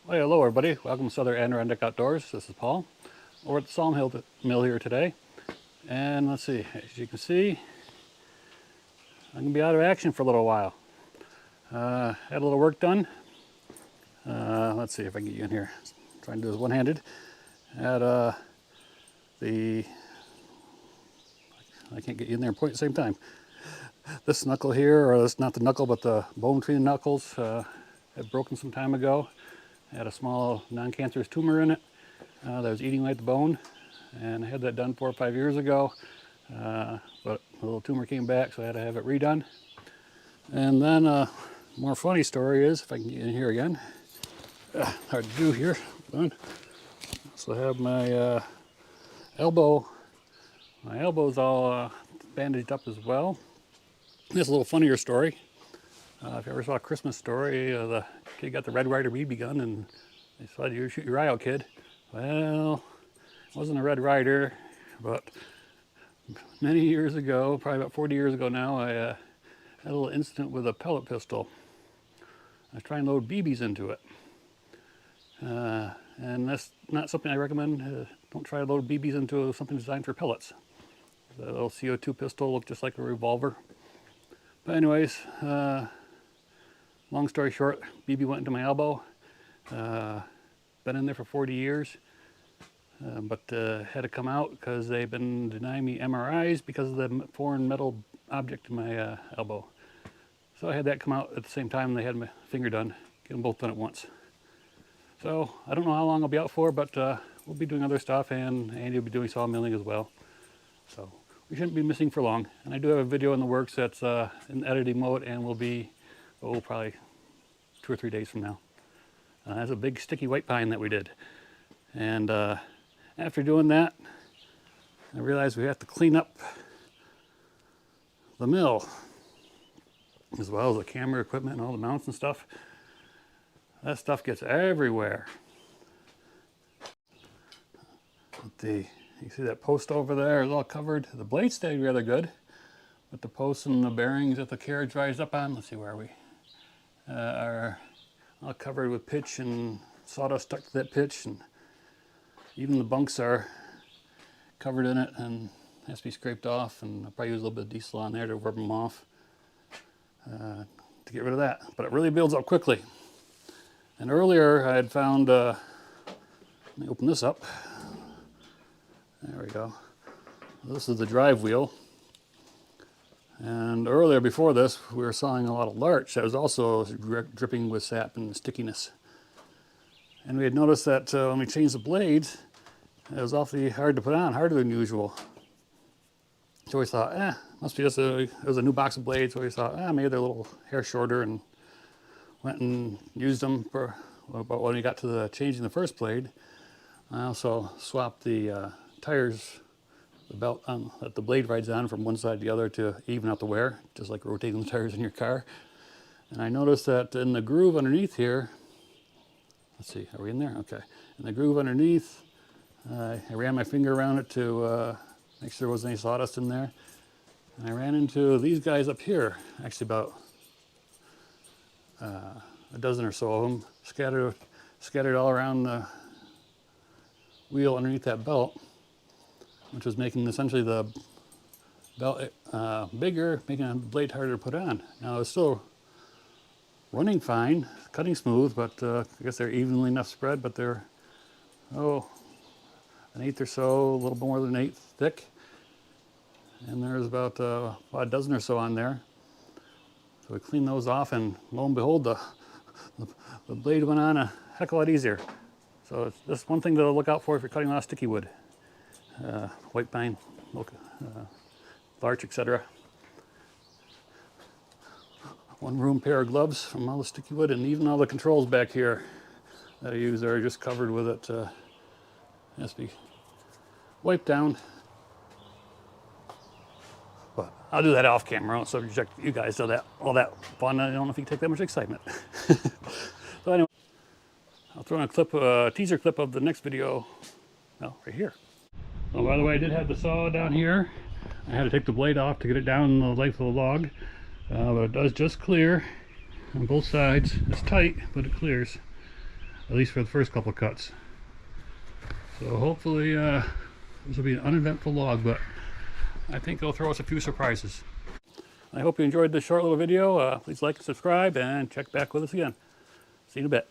Well, hello everybody, welcome to Southern Adirondack Outdoors. This is Paul. We're at the Sawmill Mill here today. And let's see, as you can see, I'm going to be out of action for a little while. Had a little work done. Let's see if I can get you in here. Trying to do this one-handed. Had I can't get you in there and point at the same time. This knuckle here, or this, not the knuckle, but the bone between the knuckles, had broken some time ago. Had a small non-cancerous tumor in it that was eating away at the bone, and I had that done 4 or 5 years ago, but the little tumor came back, so I had to have it redone. And then more funny story is, if I can get in here again, hard to do here. So I have my elbow. My elbow's all bandaged up as well. This is a little funnier story. If you ever saw A Christmas Story, the kid got the Red Ryder BB gun and they said, "You shoot your eye out, kid." Well, it wasn't a Red Ryder, but many years ago, probably about 40 years ago now, I had a little incident with a pellet pistol. I was trying to load BBs into it. And that's not something I recommend. Don't try to load BBs into something designed for pellets. The little CO2 pistol looked just like a revolver. But anyways, long story short, BB went into my elbow. Been in there for 40 years, but had to come out because they've been denying me MRIs because of the foreign metal object in my elbow. So I had that come out at the same time they had my finger done, get them both done at once. So I don't know how long I'll be out for, but we'll be doing other stuff, and Andy will be doing sawmilling as well. So we shouldn't be missing for long. And I do have a video in the works that's in editing mode and will be, probably 2 or 3 days from now. That's a big sticky white pine that we did. And after doing that, I realized we have to clean up the mill, as well as the camera equipment and all the mounts and stuff. That stuff gets everywhere. You see that post over there is all covered. The blades stay rather good, but the posts and the bearings that the carriage rides up on, let's see, where are we? Are all covered with pitch and sawdust stuck to that pitch, and even the bunks are covered in it and has to be scraped off, and I'll probably use a little bit of diesel on there to rub them off to get rid of that. But it really builds up quickly. And earlier I had found, let me open this up. There we go. This is the drive wheel. And earlier, before this, we were sawing a lot of larch that was also dripping with sap and stickiness. And we had noticed that when we changed the blades, it was awfully hard to put on, harder than usual. So we thought, must be just it was a new box of blades. So we thought, maybe they're a little hair shorter, and went and used them for, but when we got to the changing the first blade, I also swapped the tires, the belt that the blade rides on, from one side to the other to even out the wear, just like rotating the tires in your car. And I noticed that in the groove underneath here, let's see, are we in there? Okay. In the groove underneath, I ran my finger around it to make sure there wasn't any sawdust in there. And I ran into these guys up here, actually about a dozen or so of them, scattered all around the wheel underneath that belt, which was making essentially the belt bigger, making the blade harder to put on. Now it's still running fine, cutting smooth, but I guess they're evenly enough spread, but they're, an eighth or so, a little more than an eighth thick. And there's about a dozen or so on there. So we cleaned those off, and lo and behold, the blade went on a heck of a lot easier. So it's just one thing to look out for if you're cutting a lot of sticky wood. White pine, larch, etc. One room pair of gloves from all the sticky wood, and even all the controls back here that I use are just covered with it. Has to be wiped down. But I'll do that off camera. I don't subject you guys to that, all that fun. I don't know if you can take that much excitement. So anyway, I'll throw in a teaser clip of the next video, well, right here. Oh, by the way, I did have the saw down here. I had to take the blade off to get it down the length of the log, but it does just clear on both sides. It's tight, but it clears. at least for the first couple cuts. So hopefully this will be an uneventful log, but I think it'll throw us a few surprises. I hope you enjoyed this short little video. Please like and subscribe and check back with us again. See you in a bit.